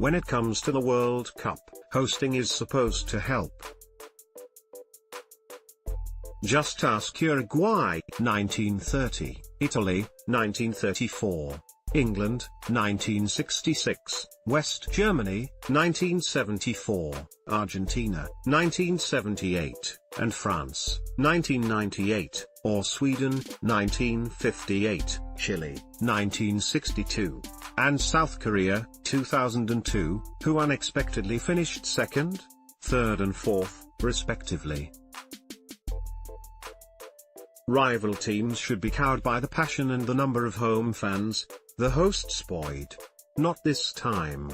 When it comes to the World Cup, hosting is supposed to help. Just ask Uruguay, 1930, Italy, 1934, England, 1966, West Germany, 1974, Argentina, 1978, and France, 1998, or Sweden, 1958, Chile, 1962, and South Korea, 2002, who unexpectedly finished second, third and fourth, respectively. Rival teams should be cowed by the passion and the number of home fans. The hosts buoyed. Not this time.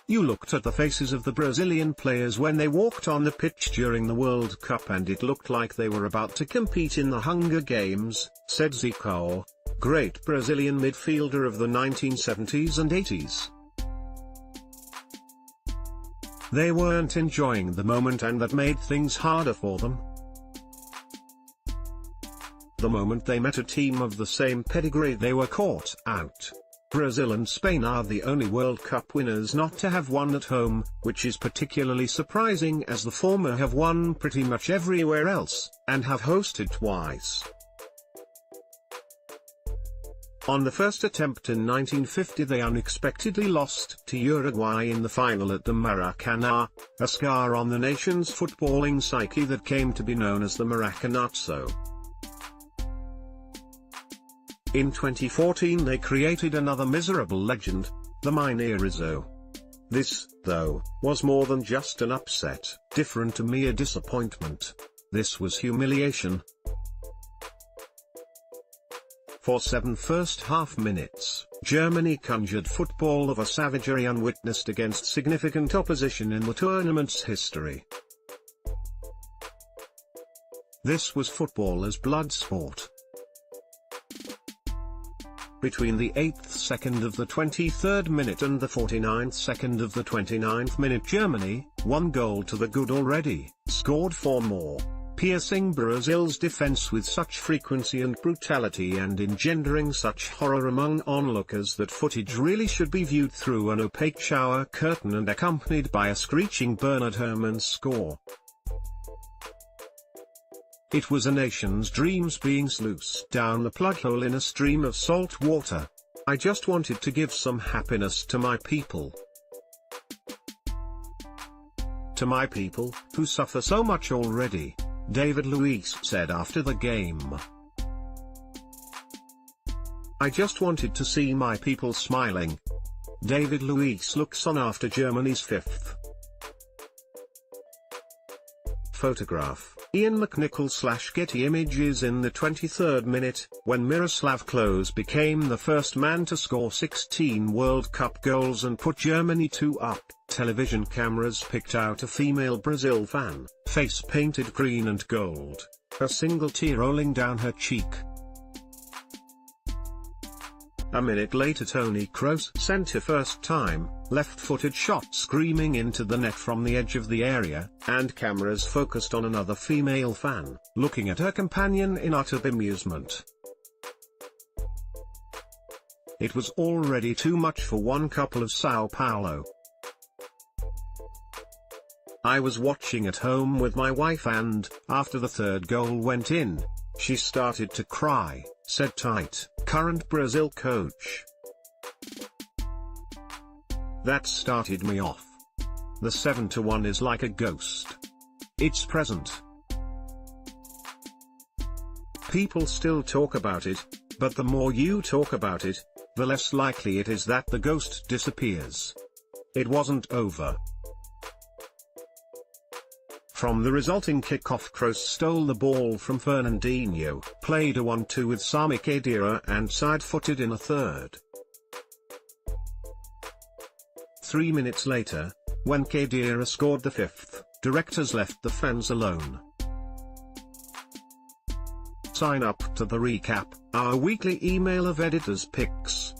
You looked at the faces of the Brazilian players when they walked on the pitch during the World Cup and it looked like they were about to compete in the Hunger Games, said Zico, great Brazilian midfielder of the 1970s and 80s. They weren't enjoying the moment and that made things harder for them. The moment they met a team of the same pedigree they were caught out. Brazil and Spain are the only World Cup winners not to have won at home, which is particularly surprising as the former have won pretty much everywhere else, and have hosted twice. On the first attempt in 1950 they unexpectedly lost to Uruguay in the final at the Maracanã, a scar on the nation's footballing psyche that came to be known as the Maracanazo. In 2014 they created another miserable legend, the Mineirizo. This, though, was more than just an upset, different to mere disappointment. This was humiliation. For 7 first-half minutes, Germany conjured football of a savagery unwitnessed against significant opposition in the tournament's history. This was football as blood sport. Between the 8th second of the 23rd minute and the 49th second of the 29th minute Germany, 1 goal to the good already, scored 4 more, piercing Brazil's defense with such frequency and brutality and engendering such horror among onlookers that footage really should be viewed through an opaque shower curtain and accompanied by a screeching Bernard Herrmann score. It was a nation's dreams being sluiced down the plug hole in a stream of salt water. I just wanted to give some happiness to my people. To my people, who suffer so much already, David Luiz said after the game. I just wanted to see my people smiling. David Luiz looks on after Germany's 5th. Photograph, Ian McNichol/Getty Images. In the 23rd minute, when Miroslav Klose became the first man to score 16 World Cup goals and put Germany 2-up, television cameras picked out a female Brazil fan, face painted green and gold, a single tear rolling down her cheek. A minute later Toni Kroos sent her first-time, left-footed shot screaming into the net from the edge of the area, and cameras focused on another female fan, looking at her companion in utter bemusement. It was already too much for one couple of Sao Paulo. I was watching at home with my wife and, after the 3rd goal went in, she started to cry, said Tite, current Brazil coach. That started me off. The 7-1 is like a ghost. It's present. People still talk about it, but the more you talk about it, the less likely it is that the ghost disappears. It wasn't over. From the resulting kickoff, Kroos stole the ball from Fernandinho, played a 1-2 with Sami Khedira and side-footed in a third. 3 minutes later, when Khedira scored the 5th, directors left the fans alone. Sign up to the recap, our weekly email of editors' picks.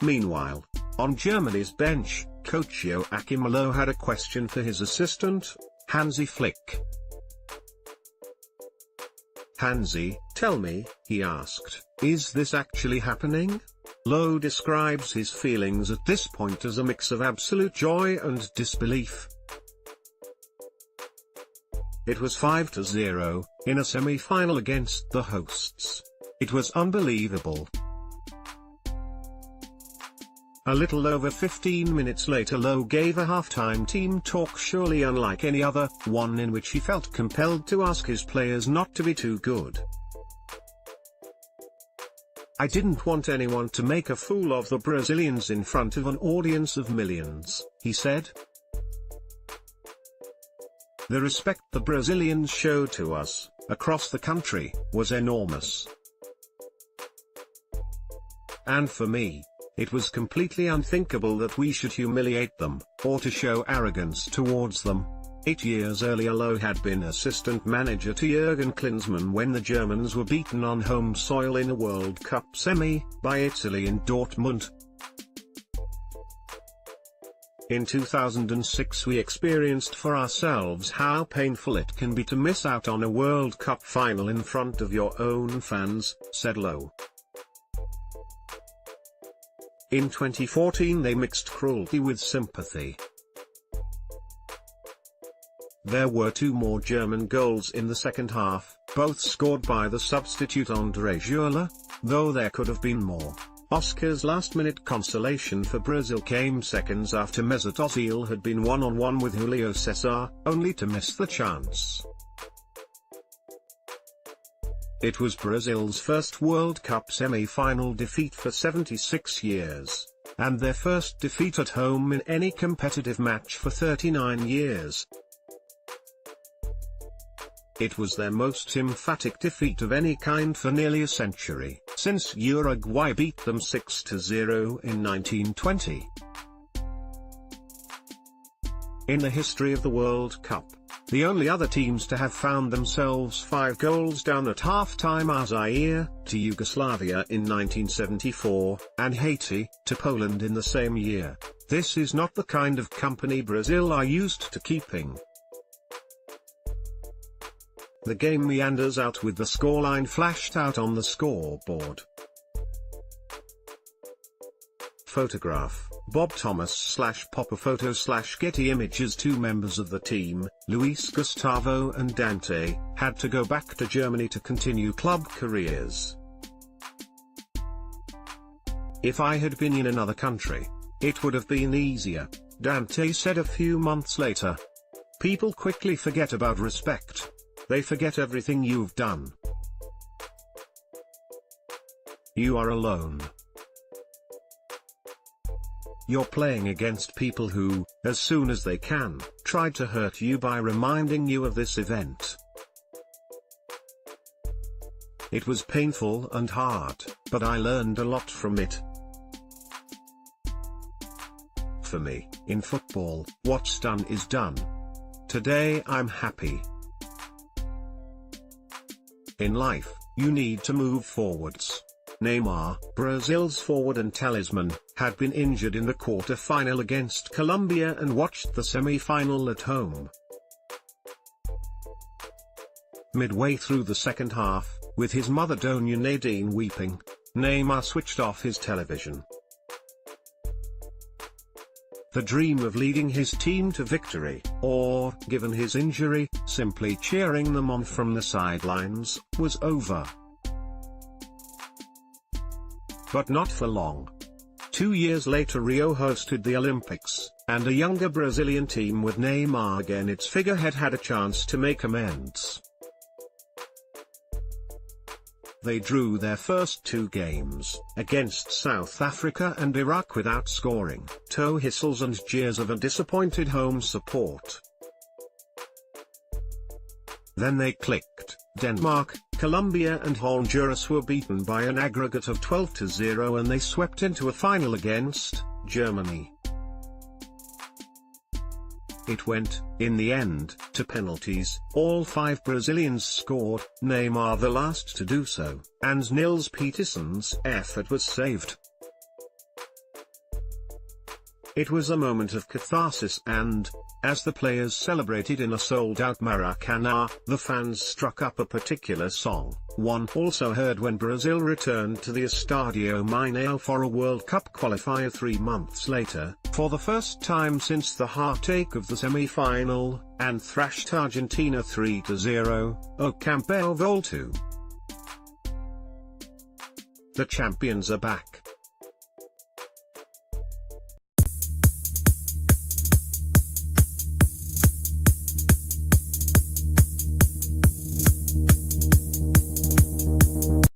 Meanwhile, on Germany's bench, coach Joachim Löw had a question for his assistant, Hansi Flick. Hansi, tell me, he asked, is this actually happening? Lowe describes his feelings at this point as a mix of absolute joy and disbelief. It was 5-0, in a semi-final against the hosts. It was unbelievable. A little over 15 minutes later Lowe gave a halftime team talk surely unlike any other, one in which he felt compelled to ask his players not to be too good. I didn't want anyone to make a fool of the Brazilians in front of an audience of millions, he said. The respect the Brazilians showed to us, across the country, was enormous. And for me, it was completely unthinkable that we should humiliate them, or to show arrogance towards them. 8 years earlier Lowe had been assistant manager to Jürgen Klinsmann when the Germans were beaten on home soil in a World Cup semi, by Italy in Dortmund. In 2006 we experienced for ourselves how painful it can be to miss out on a World Cup final in front of your own fans, said Lowe. In 2014 they mixed cruelty with sympathy. There were 2 more German goals in the second half, both scored by the substitute André Schürrle, though there could have been more. Oscar's last-minute consolation for Brazil came seconds after Mesut Ozil had been one-on-one with Julio Cesar, only to miss the chance. It was Brazil's first World Cup semi-final defeat for 76 years, and their first defeat at home in any competitive match for 39 years. It was their most emphatic defeat of any kind for nearly a century, since Uruguay beat them 6-0 in 1920. In the history of the World Cup, the only other teams to have found themselves 5 goals down at halftime are Zaire, to Yugoslavia in 1974, and Haiti, to Poland in the same year. This is not the kind of company Brazil are used to keeping. The game meanders out with the scoreline flashed out on the scoreboard. Photograph, Bob Thomas/Papa Photo/Getty Images. 2 members of the team, Luis Gustavo and Dante, had to go back to Germany to continue club careers. If I had been in another country, it would have been easier, Dante said a few months later. People quickly forget about respect. They forget everything you've done. You are alone. You're playing against people who, as soon as they can, tried to hurt you by reminding you of this event. It was painful and hard, but I learned a lot from it. For me, in football, what's done is done. Today I'm happy. In life, you need to move forwards. Neymar, Brazil's forward and talisman, had been injured in the quarter-final against Colombia and watched the semi-final at home. Midway through the second half, with his mother Doña Nadine weeping, Neymar switched off his television. The dream of leading his team to victory, or, given his injury, simply cheering them on from the sidelines, was over. But not for long. 2 years later Rio hosted the Olympics, and a younger Brazilian team with Neymar again its figurehead had a chance to make amends. They drew their first 2 games, against South Africa and Iraq, without scoring, toe whistles and jeers of a disappointed home support. Then they clicked. Denmark, Colombia and Honduras were beaten by an aggregate of 12-0 and they swept into a final against Germany. It went, in the end, to penalties. All 5 Brazilians scored, Neymar the last to do so, and Nils Petersen's effort was saved. It was a moment of catharsis and, as the players celebrated in a sold-out Maracanã, the fans struck up a particular song. One also heard when Brazil returned to the Estadio Mineiro for a World Cup qualifier 3 months later, for the first time since the heartache of the semi-final, and thrashed Argentina 3-0, O Campeão Voltou. The champions are back.